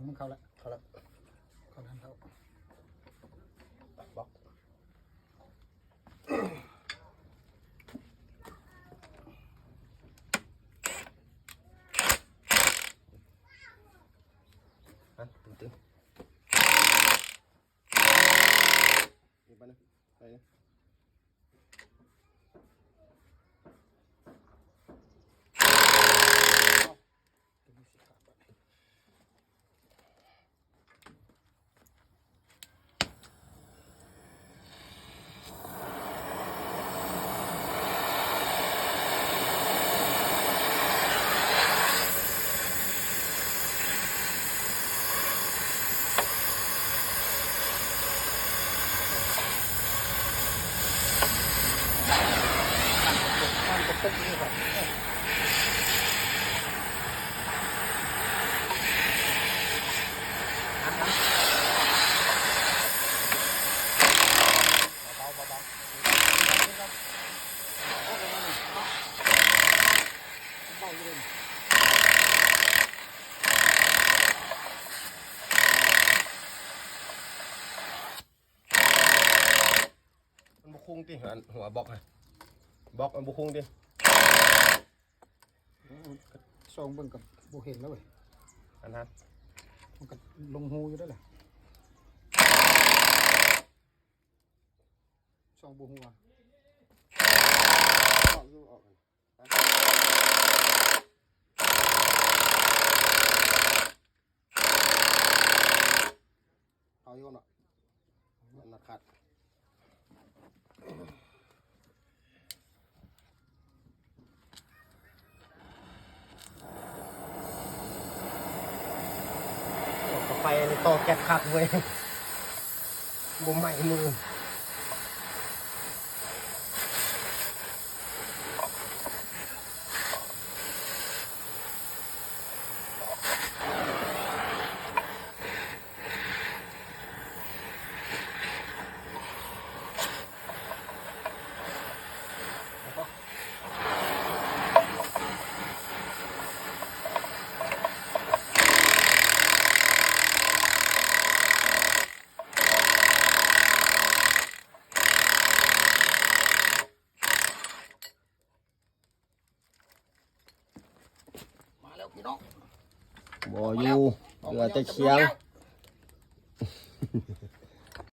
มันเข้าแล้ว เข้าแล้ว เข้าทันเข้า บล็อกฮะตึงนี่ไปนะไปนะตึ๊กนี่ครับเบาอยู่เลยมันบุคุ้งดิหัวบล็อกไงบล็อกมันบุคุ้งดิ ซองเบิ่งกับโบเห็นแล้วเว้ย อันนั้น มันก็ลงหูอยู่ได้แหละซองโบหัว ออกอยู่ออกเอาอยู่เนาะมันขาดไฟในโตแก๊สคักเว้ยบุ่มใหม่มือมาแล้วพี่น้อง บ่อยู่เหลือแต่เคียง